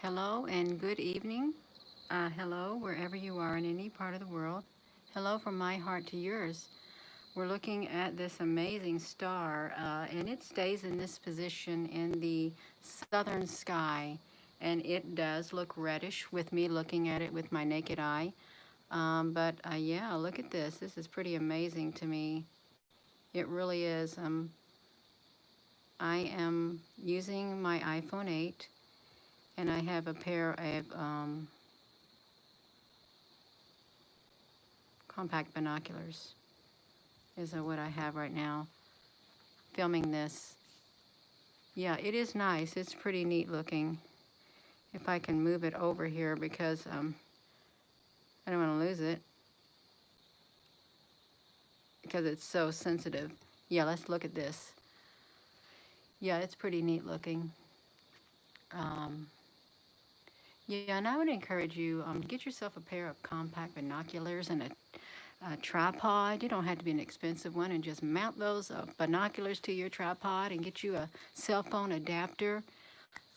Hello and good evening. Hello, wherever you are in any part of the world. Hello from my heart to yours. We're looking at this amazing star, and it stays in this position in the southern sky. And it does look reddish with me looking at it with my naked eye. But yeah, look at this. This is pretty amazing to me. It really is. I am using my iPhone 8, and I have a pair of compact binoculars is what I have right now filming this. Yeah, it is nice. It's pretty neat looking. If I can move it over here because I don't want to lose it because it's so sensitive. Yeah, let's look at this. Yeah, it's pretty neat looking. Um, yeah, and I would encourage you, get yourself a pair of compact binoculars and a tripod. You don't have to be an expensive one, and just mount those binoculars to your tripod and get you a cell phone adapter,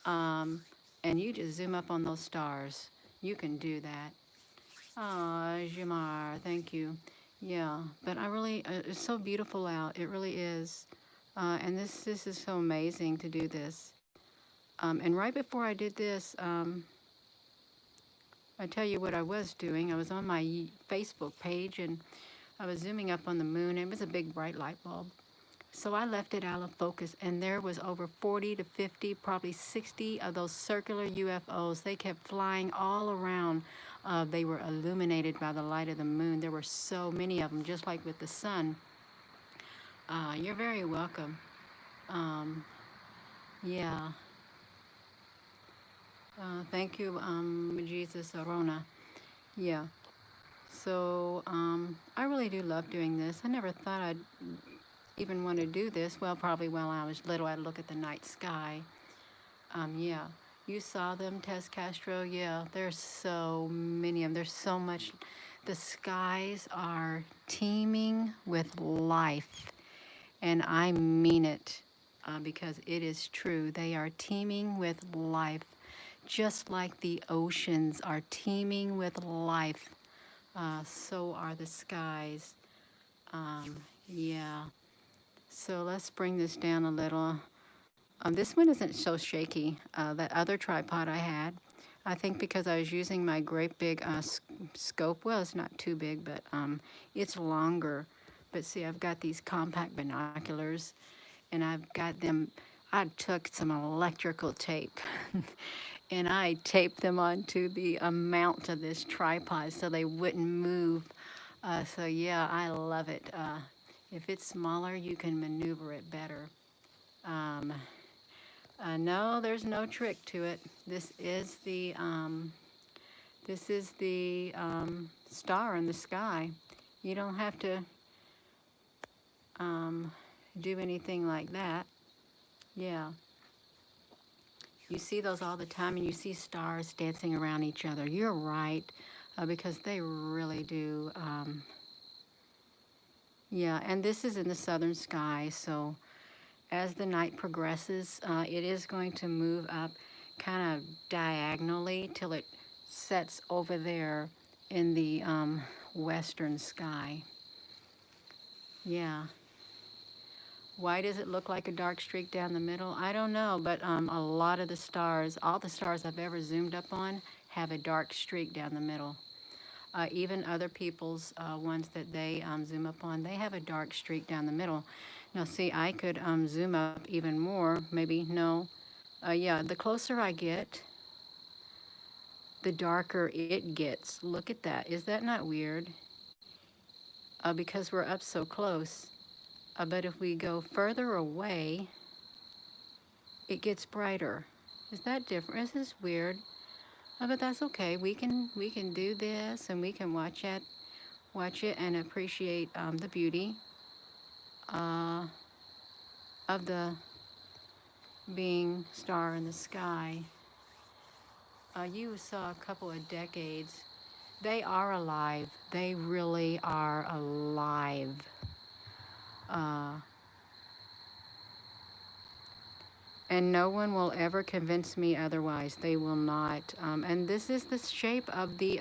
um, and you just zoom up on those stars. You can do that. Ah, Jamar, thank you. Yeah, but I really, it's so beautiful out. It really is. And this is so amazing to do this. And right before I did this, I tell you what I was doing. I was on my Facebook page and I was zooming up on the moon. It was a big bright light bulb. So I left it out of focus, and there was over 40 to 50, probably 60 of those circular UFOs. They kept flying all around. They were illuminated by the light of the moon. There were so many of them, just like with the sun. You're very welcome. Um, yeah. Thank you, Jesus Arona. Yeah. So I really do love doing this. I never thought I'd even want to do this. Well, probably when I was little, I'd look at the night sky. Yeah, you saw them, Tess Castro. Yeah, there's so many of them. There's so much. The skies are teeming with life, and I mean it because it is true. They are teeming with life, just like the oceans are teeming with life. So are the skies. Yeah. So let's bring this down a little. This one isn't so shaky. That other tripod I had, I think because I was using my great big scope. Well, it's not too big, but it's longer. But see, I've got these compact binoculars, and I've got them. I took some electrical tape, and I taped them onto the mount of this tripod so they wouldn't move. So yeah, I love it. If it's smaller, you can maneuver it better. Um, no, there's no trick to it. This is the star in the sky. You don't have to um, do anything like that. Yeah, you see those all the time, and you see stars dancing around each other. You're right, because they really do. Yeah, and this is in the southern sky, so as the night progresses, it is going to move up kind of diagonally till it sets over there in the western sky. Yeah. Why does it look like a dark streak down the middle? I don't know, but a lot of the stars, all the stars I've ever zoomed up on, have a dark streak down the middle. Even other people's ones that they zoom up on, they have a dark streak down the middle. Now, see, I could zoom up even more. Maybe, no. Yeah, the closer I get, the darker it gets. Look at that. Is that not weird? Because we're up so close. But if we go further away, it gets brighter. Is that different? This is weird. But that's okay. We can do this, and we can watch it and appreciate the beauty uh, of the being star in the sky. You saw a couple of decades. They are alive. They really are alive. Uh, And no one will ever convince me otherwise. They will not. And this is the shape of the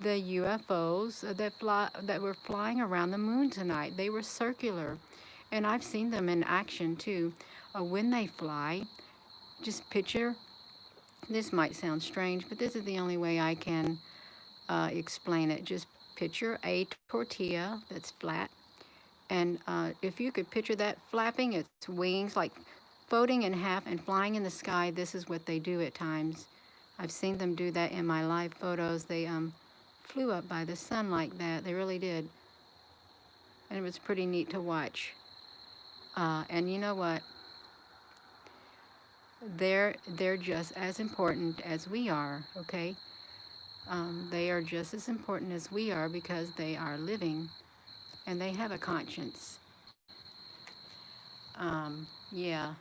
UFOs that were flying around the moon tonight. They were circular, and I've seen them in action too. When they fly, just picture. This might sound strange, but this is the only way I can explain it. Just picture a tortilla that's flat, and if you could picture that flapping its wings, like folding in half and flying in the sky, this is what they do at times. I've seen them do that in my live photos. They flew up by the sun like that. They really did. And it was pretty neat to watch. And you know what? They're just as important as we are, okay? They are just as important as we are because they are living and they have a conscience. Yeah.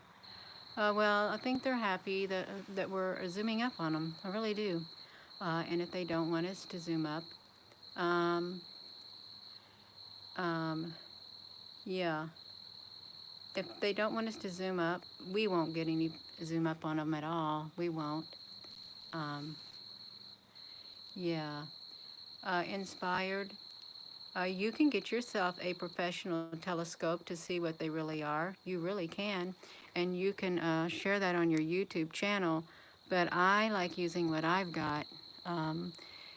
Well, I think they're happy that we're zooming up on them. I really do. And if they don't want us to zoom up, um, um, yeah. If they don't want us to zoom up, we won't get any zoom up on them at all. We won't. Um, yeah. Inspired. You can get yourself a professional telescope to see what they really are. You really can. And you can share that on your YouTube channel. But I like using what I've got. Um,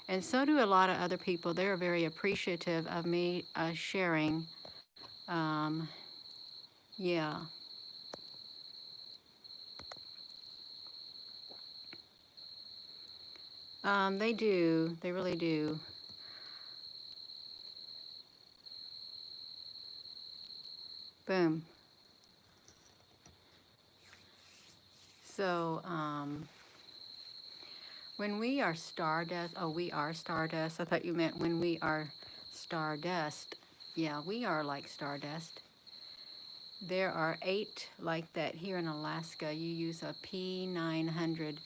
and so do a lot of other people. They're very appreciative of me sharing. Um, yeah. They do. They really do. Boom. So, when we are stardust, oh, we are stardust. I thought you meant when we are stardust. Yeah, we are like stardust. There are 8 like that here in Alaska. You use a P900.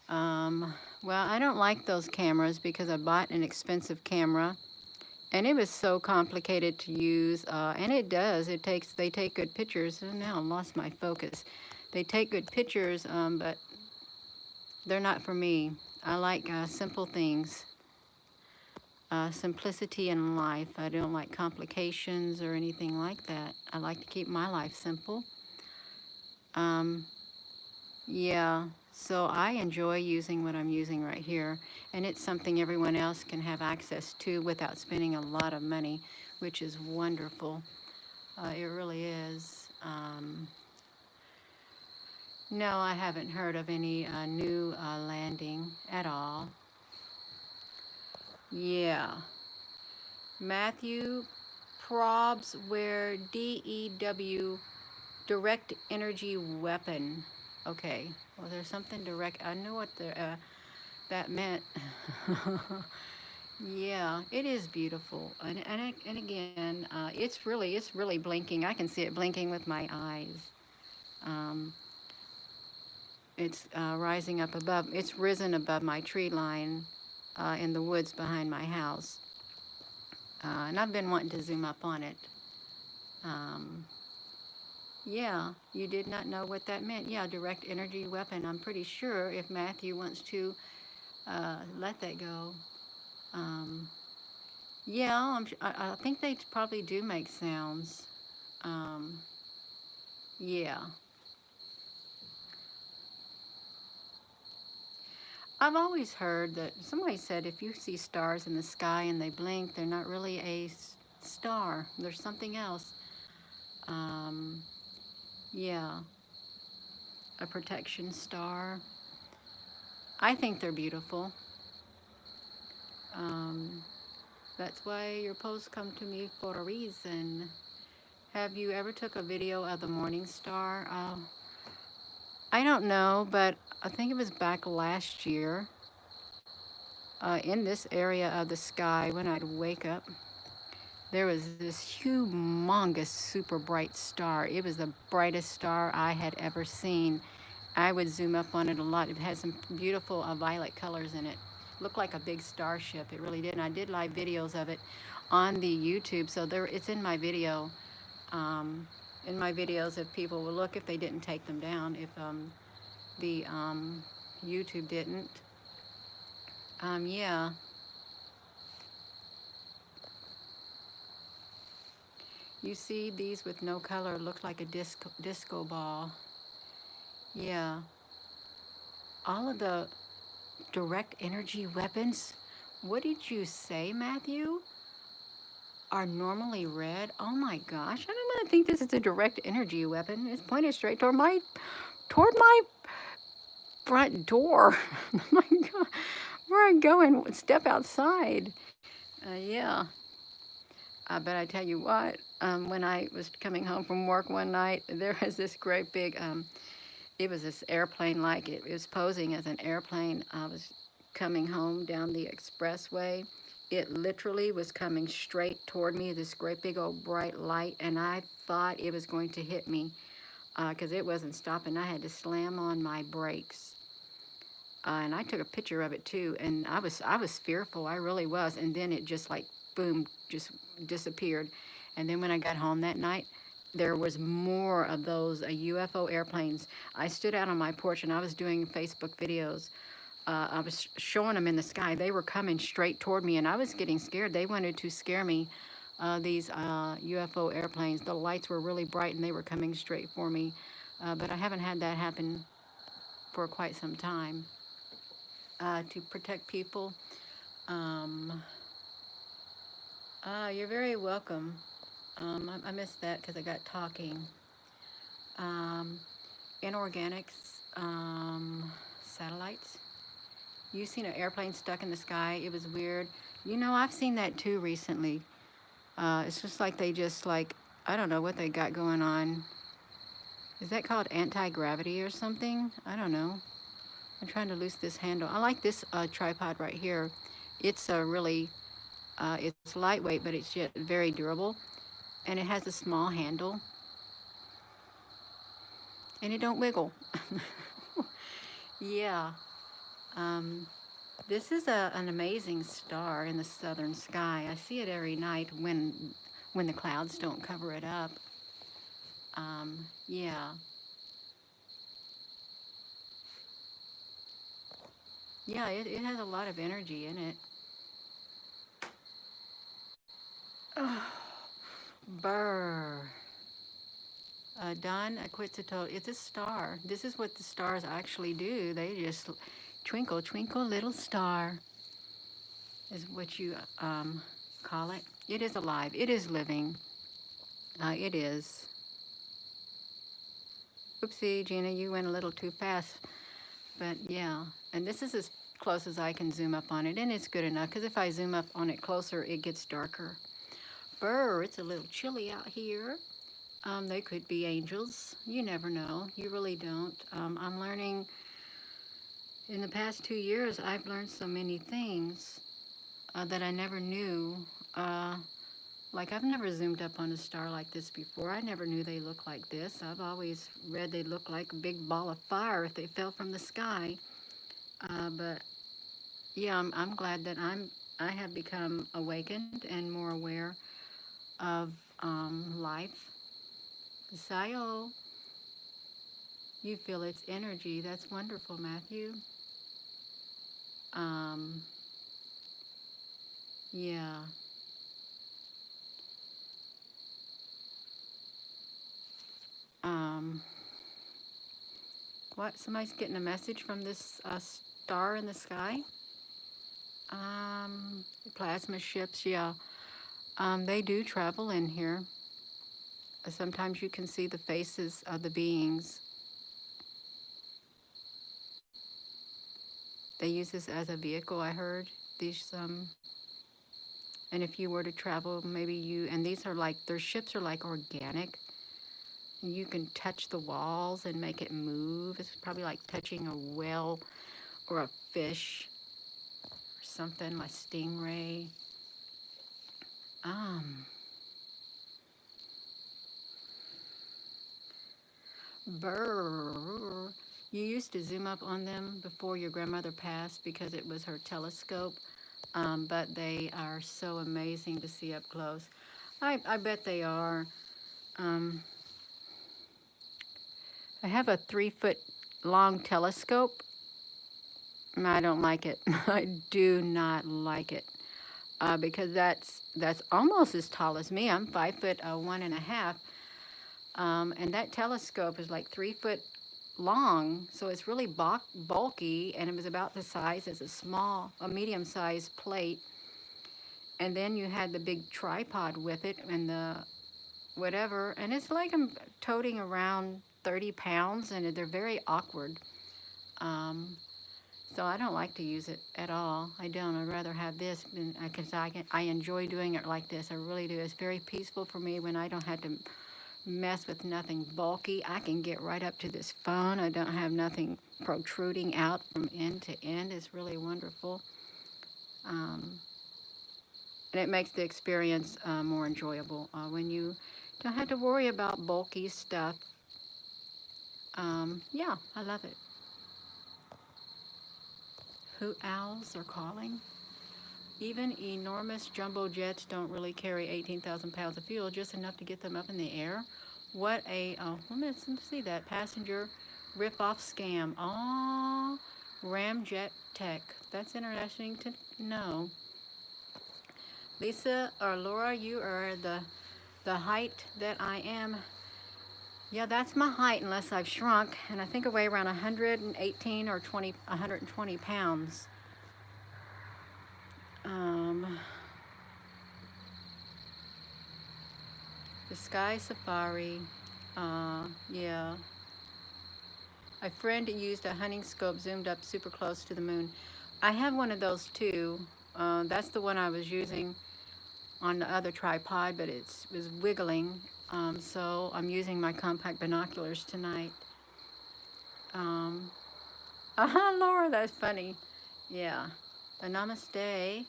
Well, I don't like those cameras because I bought an expensive camera and it was so complicated to use. And it does. They take good pictures. Oh, now I lost my focus. They take good pictures, but they're not for me. I like simple things, simplicity in life. I don't like complications or anything like that. I like to keep my life simple. Um, yeah, so I enjoy using what I'm using right here, and it's something everyone else can have access to without spending a lot of money, which is wonderful. It really is. No, I haven't heard of any new landing at all. Yeah. Matthew probs where DEW, direct energy weapon. Okay. Well, there's something direct. I know what that meant. Yeah, it is beautiful, and again, it's really blinking. I can see it blinking with my eyes. Um, it's rising up above. It's risen above my tree line in the woods behind my house, and I've been wanting to zoom up on it. Um, yeah, you did not know what that meant. Yeah, direct energy weapon. I'm pretty sure if Matthew wants to let that go. Um, yeah, I think they probably do make sounds. Um, yeah. I've always heard that somebody said if you see stars in the sky and they blink, they're not really a star. There's something else. Um, yeah, a protection star. I think they're beautiful. Um, that's why your posts come to me for a reason. Have you ever took a video of the morning star? I don't know, but I think it was back last year in this area of the sky when I'd wake up. There was this humongous, super bright star. It was the brightest star I had ever seen. I would zoom up on it a lot. It had some beautiful violet colors in it. Looked like a big starship. It really did. And I did live videos of it on the YouTube, so it's in my video. Um, in my videos if people will look, if they didn't take them down, if the YouTube didn't. Yeah, you see these with no color look like a disco ball. Yeah, all of the direct energy weapons. What did you say, Matthew? Are normally red? Oh my gosh, I don't want to think this is a direct energy weapon. It's pointed straight toward my front door. Oh my God, where I go and step outside. Yeah, but I tell you what, when I was coming home from work one night, there was this great big, it was this airplane like it was posing as an airplane. I was coming home down the expressway. It literally was coming straight toward me, this great big old bright light, and I thought it was going to hit me because it wasn't stopping. I had to slam on my brakes. And I took a picture of it too, and I was fearful. I really was. And then it just like boom, just disappeared. And then when I got home that night, there was more of those UFO airplanes. I stood out on my porch and I was doing Facebook videos. I was showing them in the sky. They were coming straight toward me, and I was getting scared. They wanted to scare me. These UFO airplanes. The lights were really bright, and they were coming straight for me. But I haven't had that happen for quite some time. To protect people. Um, you're very welcome. I missed that because I got talking. Um, Inorganics satellites. You seen an airplane stuck in the sky? It was weird. You know, I've seen that too recently. It's just like they just like, I don't know what they got going on. Is that called anti-gravity or something? I don't know. I'm trying to loose this handle. I like this tripod right here. It's a really it's lightweight, but it's yet very durable, and it has a small handle, and it don't wiggle. Yeah. Um, this is an amazing star in the southern sky. I see it every night when the clouds don't cover it up. Yeah. Yeah, it has a lot of energy in it. Oh, burr. Don Aquitito, it's a star. This is what the stars actually do. They just twinkle, twinkle, little star, is what you call it. It is alive. It is living. It is. Oopsie, Gina, you went a little too fast. But yeah, and this is as close as I can zoom up on it, and it's good enough because if I zoom up on it closer, it gets darker. Brr, it's a little chilly out here. They could be angels. You never know. You really don't. I'm learning. In the past 2 years, I've learned so many things that I never knew. Uh, like, I've never zoomed up on a star like this before. I never knew they looked like this. I've always read they look like a big ball of fire if they fell from the sky. But yeah, I'm glad that I have become awakened and more aware of life. Sayo, you feel its energy. That's wonderful, Matthew. Um, yeah. Um, what? Somebody's getting a message from this star in the sky? Plasma ships, yeah. They do travel in here. Sometimes you can see the faces of the beings. They use this as a vehicle, I heard. These, and if you were to travel, maybe you, and these are like, their ships are like organic. You can touch the walls and make it move. It's probably like touching a whale or a fish or something, like stingray. Um, Brr. You used to zoom up on them before your grandmother passed because it was her telescope, but they are so amazing to see up close. I bet they are. Um, I have a 3 foot long telescope. I don't like it. I do not like it because that's almost as tall as me. I'm 5 foot 1.5, and that telescope is like 3 foot long, so it's really bulky, and it was about the size as a medium-sized plate. And then you had the big tripod with it, and the whatever, and it's like I'm toting around 30 pounds, and they're very awkward. Um, so I don't like to use it at all. I don't. I'd rather have this because I enjoy doing it like this. I really do. It's very peaceful for me when I don't have to mess with nothing bulky. I can get right up to this phone. I don't have nothing protruding out from end to end. It's really wonderful. Um, and it makes the experience more enjoyable when you don't have to worry about bulky stuff. Yeah, I love it. Hoot owls are calling. Even enormous jumbo jets don't really carry 18,000 pounds of fuel, just enough to get them up in the air. What a, oh, let's see that. Passenger rip-off scam. Oh, Ramjet Tech. That's interesting to know. Lisa or Laura, you are the height that I am. Yeah, that's my height unless I've shrunk, and I think I weigh around 118 or 120 pounds. Um, the Sky Safari, yeah. My friend used a hunting scope zoomed up super close to the moon. I have one of those too. That's the one I was using on the other tripod, but it was wiggling. So I'm using my compact binoculars tonight. Um, Laura, that's funny. Yeah. Namaste.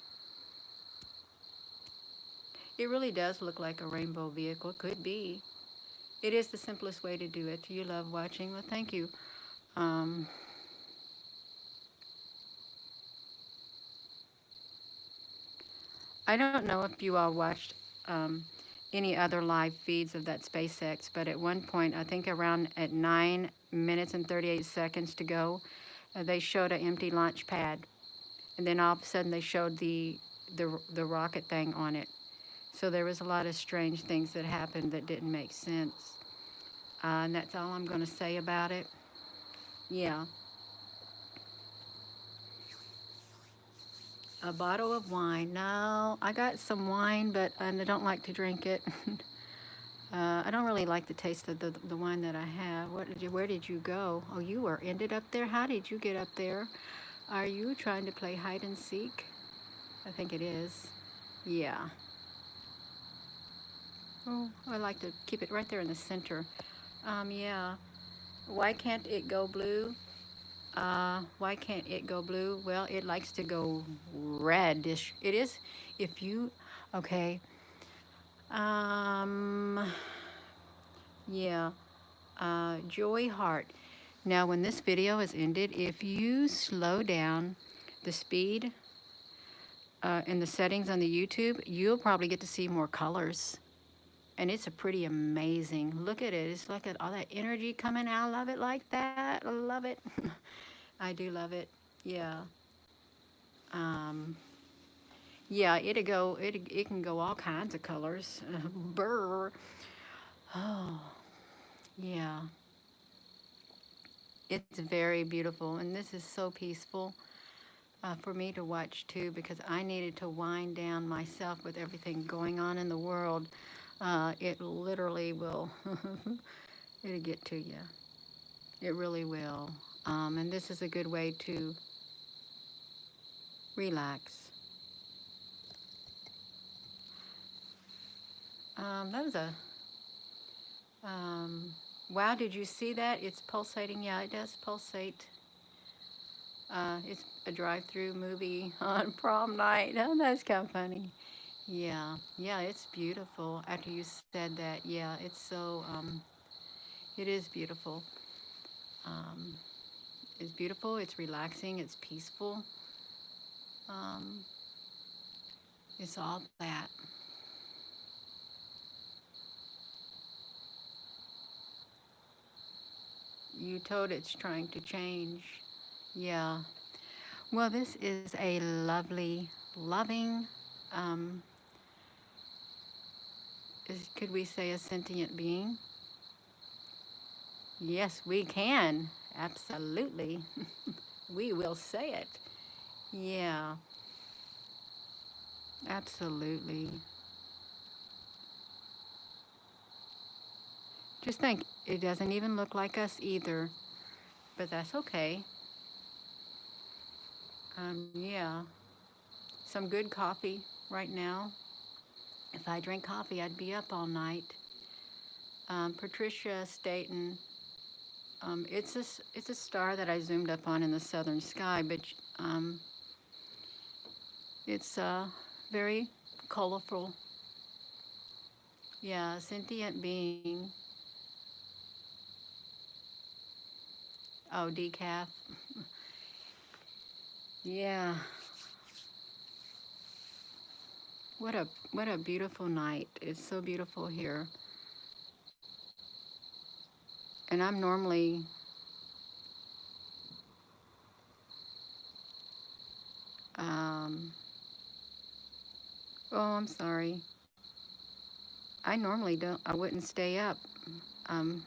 It really does look like a rainbow vehicle. It could be. It is the simplest way to do it. You love watching. Well, thank you. Um, I don't know if you all watched um, any other live feeds of that SpaceX, but at one point, I think around at 9 minutes and 38 seconds to go, they showed an empty launch pad, and then all of a sudden they showed the rocket thing on it. So there was a lot of strange things that happened that didn't make sense. And that's all I'm going to say about it. Yeah. A bottle of wine. No, I got some wine, but I don't like to drink it. I don't really like the taste of the wine that I have. Where did you go? Oh, you were ended up there? How did you get up there? Are you trying to play hide and seek? I think it is. Yeah. Oh, I like to keep it right there in the center. Yeah. Why can't it go blue? Why can't it go blue? Well, it likes to go reddish. It is, if you, okay. Um, yeah. Joy Heart. Now, when this video is ended, if you slow down the speed in the settings on the YouTube, you'll probably get to see more colors. And it's a pretty amazing. Look at it. It's like all that energy coming out of it like that. I love it. I do love it. Yeah. Um, yeah, it can go all kinds of colors. Brr. Oh, yeah. It's very beautiful, and this is so peaceful for me to watch too, because I needed to wind down myself with everything going on in the world. It literally will, it'll get to you. It really will. And this is a good way to relax. That was a, wow, did you see that? It's pulsating. Yeah, it does pulsate. It's a drive-through movie on prom night. Oh, that's kind of funny. Yeah, yeah, it's beautiful. After you said that, yeah, it is beautiful. Um, it's beautiful, it's relaxing, it's peaceful. Um, it's all that. You told it's trying to change. Yeah. Well, this is a lovely, loving, um, could we say a sentient being? Yes, we can. Absolutely. We will say it. Yeah, absolutely. Just think, it doesn't even look like us either, but that's okay. Yeah, some good coffee right now. If I drink coffee, I'd be up all night. Patricia Staten, it's a star that I zoomed up on in the southern sky, but um, it's very colorful. Yeah, sentient being. Oh, decaf. Yeah. What a beautiful night. It's so beautiful here. And I'm normally um oh, I'm sorry. I wouldn't stay up. Um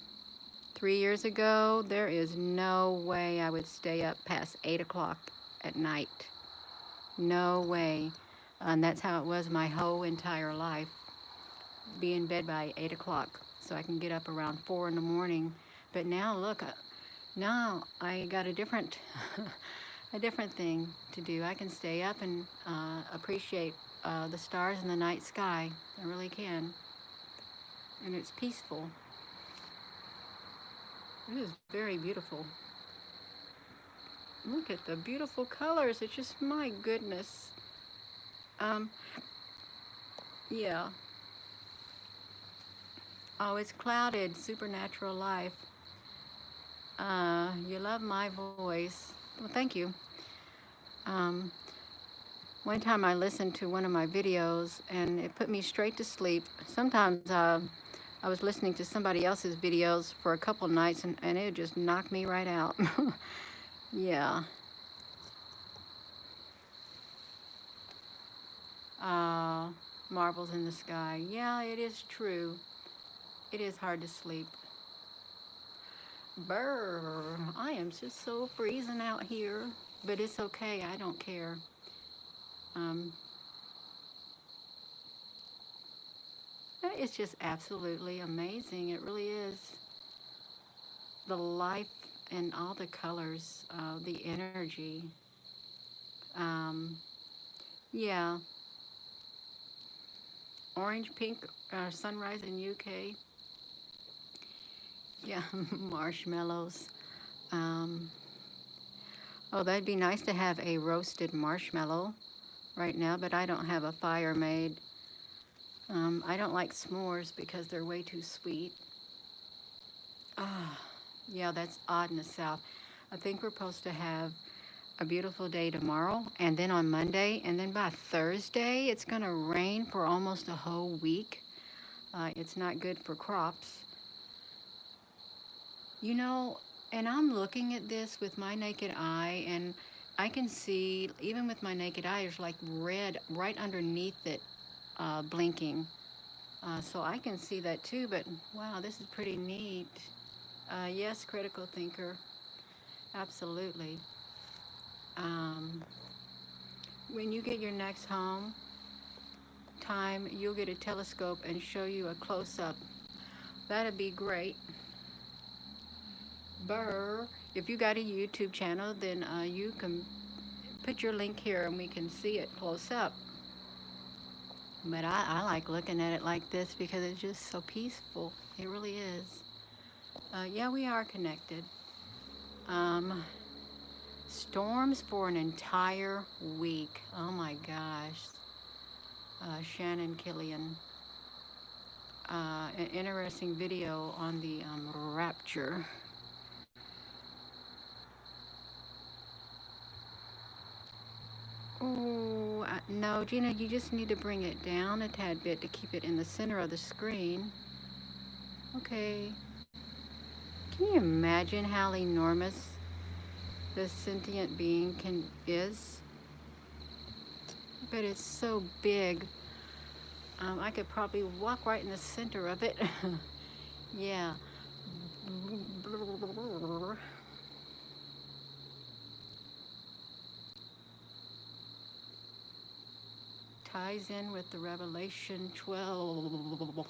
3 years ago, there is no way I would stay up past 8 o'clock at night. No way. And that's how it was my whole entire life. Be in bed by 8 o'clock so I can get up around 4 in the morning. But now look, now I got a different a different thing to do. I can stay up and appreciate the stars in the night sky. I really can. And it's peaceful. It is very beautiful. Look at the beautiful colors. It's just, my goodness. Um, yeah. Oh, it's clouded. Supernatural life. You love my voice. Well, thank you. Um, One time I listened to one of my videos and it put me straight to sleep. Sometimes I was listening to somebody else's videos for a couple nights and it just knocked me right out. Yeah. Uh, Marbles in the sky. Yeah, it is true. It is hard to sleep. Brr, I am just so freezing out here. But it's okay, I don't care. Um, it's just absolutely amazing. It really is. The life and all the colors, the energy. Um, yeah, orange, pink, sunrise in UK. Yeah, marshmallows. Um, oh, that'd be nice to have a roasted marshmallow right now, but I don't have a fire made. I don't like s'mores because they're way too sweet. Ah, yeah, that's odd in the South. I think we're supposed to have a beautiful day tomorrow, and then on Monday, and then by Thursday, it's going to rain for almost a whole week. It's not good for crops. You know, and I'm looking at this with my naked eye, and I can see, even with my naked eye, there's like red right underneath it blinking. So I can see that too, but wow, this is pretty neat. Yes, critical thinker, absolutely. Um, when you get your next home time, you'll get a telescope and show you a close-up. That'd be great. Burr. If you got a YouTube channel, then you can put your link here and we can see it close up. But I like looking at it like this because it's just so peaceful. It really is. Yeah, we are connected. Um, Storms for an entire week. Oh my gosh. Shannon Killian. An interesting video on the rapture. Oh, no, Gina, you just need to bring it down a tad bit to keep it in the center of the screen. Okay. Can you imagine how enormous this sentient being is? But it's so big. I could probably walk right in the center of it. Yeah. Ties in with the Revelation 12.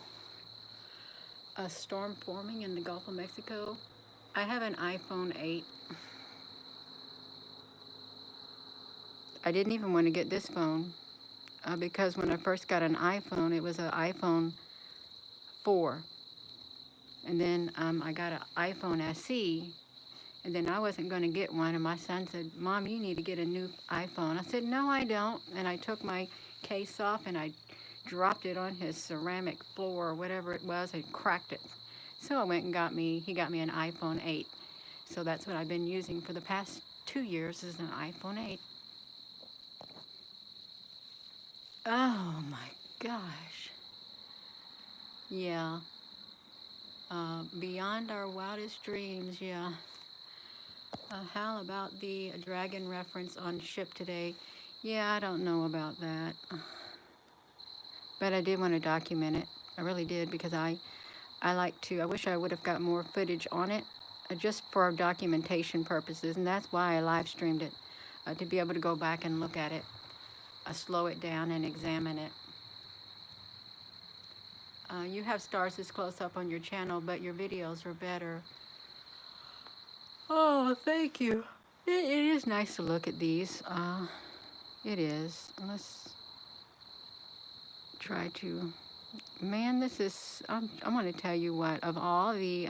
A storm forming in the Gulf of Mexico. I have an iPhone 8. I didn't even want to get this phone because when I first got an iPhone, it was an iPhone 4. And then I got an iPhone SE. And then I wasn't going to get one. And my son said, Mom, you need to get a new iPhone. I said, no, I don't. And I took my case off and I dropped it on his ceramic floor or whatever it was and cracked it. So I went and he got me an iPhone 8. So that's what I've been using for the past 2 years is an iPhone 8. Oh my gosh. Yeah. Beyond our wildest dreams, yeah. How about the dragon reference on ship today? Yeah, I don't know about that. But I did want to document it. I really did because I wish I would have got more footage on it just for documentation purposes. And that's why I live streamed it, to be able to go back and look at it, slow it down and examine it. You have stars this close up on your channel, but your videos are better. Oh, thank you. It is nice to look at these. It is. Let's try to... Man, this is... I'm going to tell you what. Of all the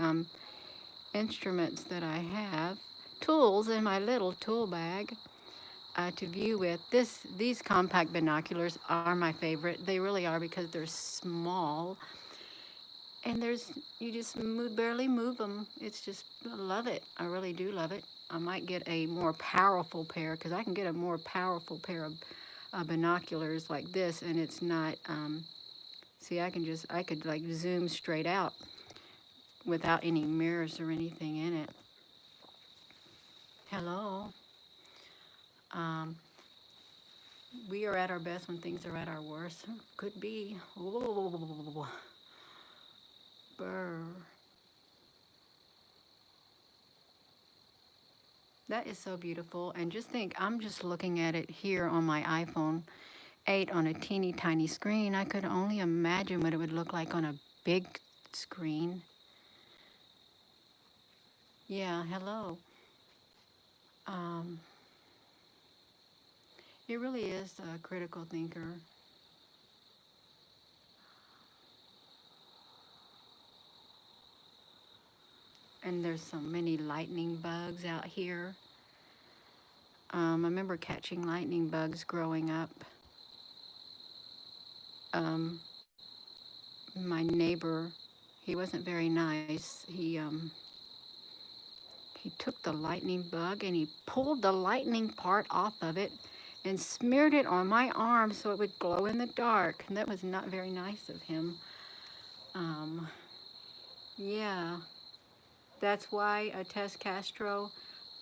instruments that I have, tools in my little tool bag to view with, these compact binoculars are my favorite. They really are because they're small. And you just barely move them. It's just, I love it. I really do love it. I might get a more powerful pair because I can get a more powerful pair of binoculars like this, and it's not, see, I could like zoom straight out without any mirrors or anything in it. Hello. We are at our best when things are at our worst. Could be. Oh. Brr. That is so beautiful. And just think, I'm just looking at it here on my iPhone 8 on a teeny tiny screen. I could only imagine what it would look like on a big screen. Yeah, hello. It really is a critical thinker. And there's so many lightning bugs out here. I remember catching lightning bugs growing up. My neighbor, he wasn't very nice. He took the lightning bug and he pulled the lightning part off of it and smeared it on my arm so it would glow in the dark. And that was not very nice of him. Yeah, that's why Tess Castro,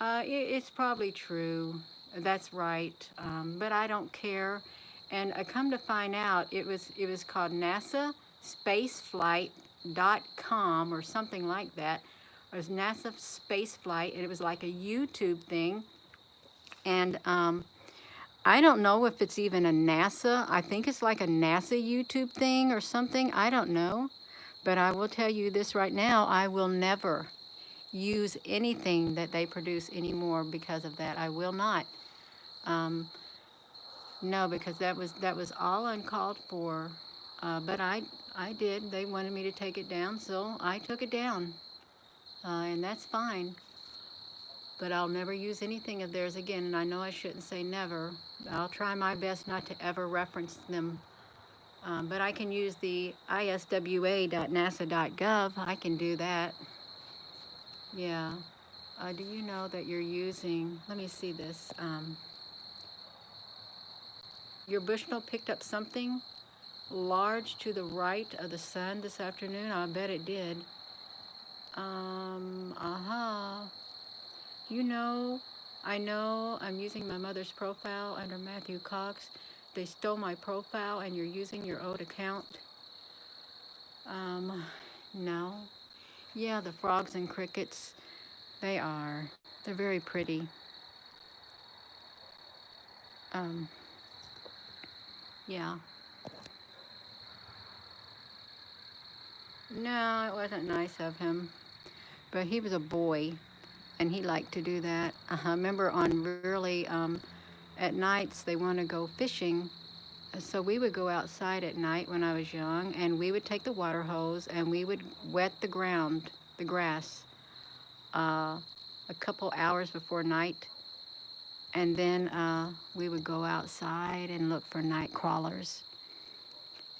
it's probably true. That's right, but I don't care. And I come to find out it was called NASA spaceflight.com or something like that. It was NASA spaceflight, and it was like a YouTube thing. And I don't know if it's even a NASA. I think it's like a NASA YouTube thing or something. I don't know. But I will tell you this right now. I will never use anything that they produce anymore because of that. I will not. No, because that was all uncalled for. But I did. They wanted me to take it down, so I took it down. And that's fine. But I'll never use anything of theirs again. And I know I shouldn't say never. I'll try my best not to ever reference them. But I can use the iswa.nasa.gov. I can do that. Yeah. Do you know that you're using, let me see this. Your Bushnell picked up something large to the right of the sun this afternoon. I bet it did. You know, I know I'm using my mother's profile under Matthew Cox. They stole my profile and you're using your old account. Um, no. Yeah, the frogs and crickets, they are. They're very pretty. Um, yeah. No, it wasn't nice of him. But he was a boy and he liked to do that. Remember on really, at nights they want to go fishing. So we would go outside at night when I was young and we would take the water hose and we would wet the ground, the grass, a couple hours before night. And then we would go outside and look for night crawlers.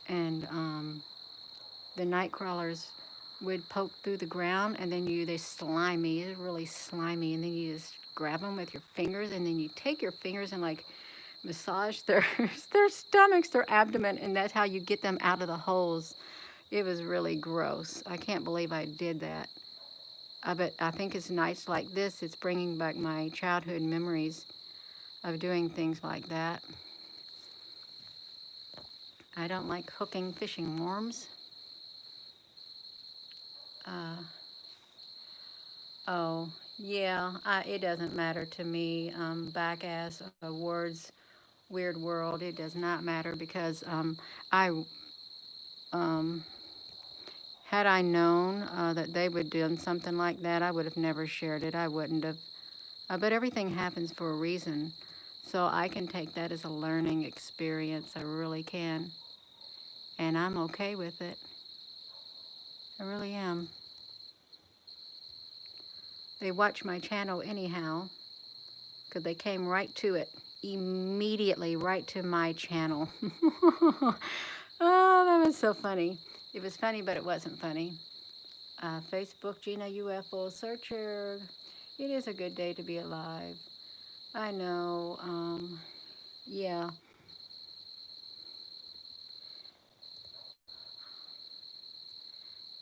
And the night crawlers would poke through the ground and then they're slimy, it's really slimy. And then you just grab them with your fingers and then you take your fingers and like massage their, their stomachs, their abdomen, and that's how you get them out of the holes. It was really gross. I can't believe I did that. But I think it's nights like this, it's bringing back my childhood memories of doing things like that. I don't like hooking fishing worms. Uh, oh, yeah, it doesn't matter to me. Back as words, weird world, it does not matter because I um, had I known that they would do something like that, I would have never shared it. I wouldn't have. But everything happens for a reason. So I can take that as a learning experience. I really can. And I'm okay with it. I really am. They watch my channel anyhow because they came right to it. Immediately right to my channel. Oh, that was so funny. It was funny, but it wasn't funny. Facebook, Gina UFO Searcher. It is a good day to be alive. I know. Yeah.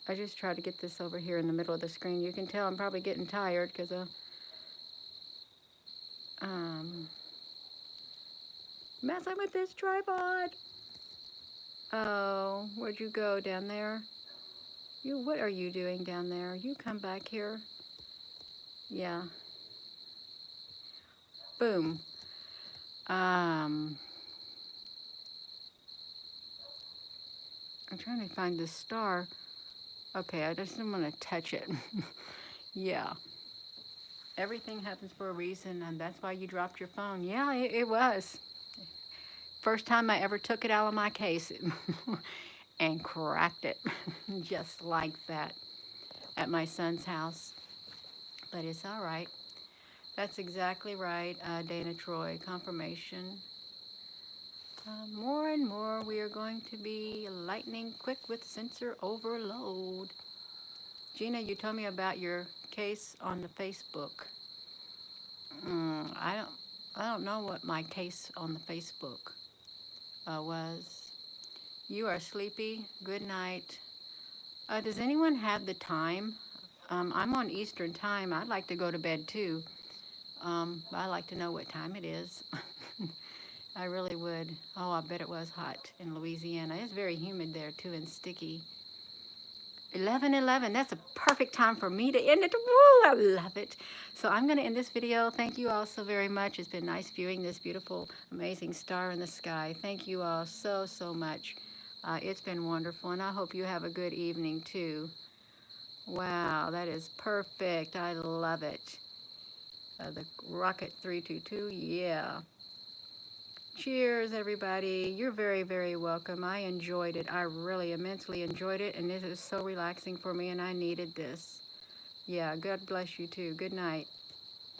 I just try to get this over here in the middle of the screen. You can tell I'm probably getting tired because um, messing with this tripod. Oh, where'd you go down there? What are you doing down there? You come back here. Yeah. Boom. Um, I'm trying to find this star. Okay, I just don't want to touch it. Yeah. Everything happens for a reason, and that's why you dropped your phone. Yeah, it was. First time I ever took it out of my case and cracked it just like that at my son's house. But it's all right. That's exactly right, Dana Troy. Confirmation. More and more we are going to be lightning quick with sensor overload. Gina, you told me about your case on the Facebook. I don't know what my case on the Facebook was. You are sleepy. Good night. Does anyone have the time? I'm on Eastern time. I'd like to go to bed too. I'd like to know what time it is. I really would. Oh, I bet it was hot in Louisiana. It's very humid there too and sticky. 11:11. That's a perfect time for me to end it. Woo, I love it. So I'm going to end this video. Thank you all so very much. It's been nice viewing this beautiful, amazing star in the sky. Thank you all so, so much. It's been wonderful, and I hope you have a good evening too. Wow, that is perfect. I love it. The Rocket 322, yeah. Cheers, everybody. You're very, very welcome. I enjoyed it. I really immensely enjoyed it, and this is so relaxing for me, and I needed this. Yeah, God bless you too. Good night.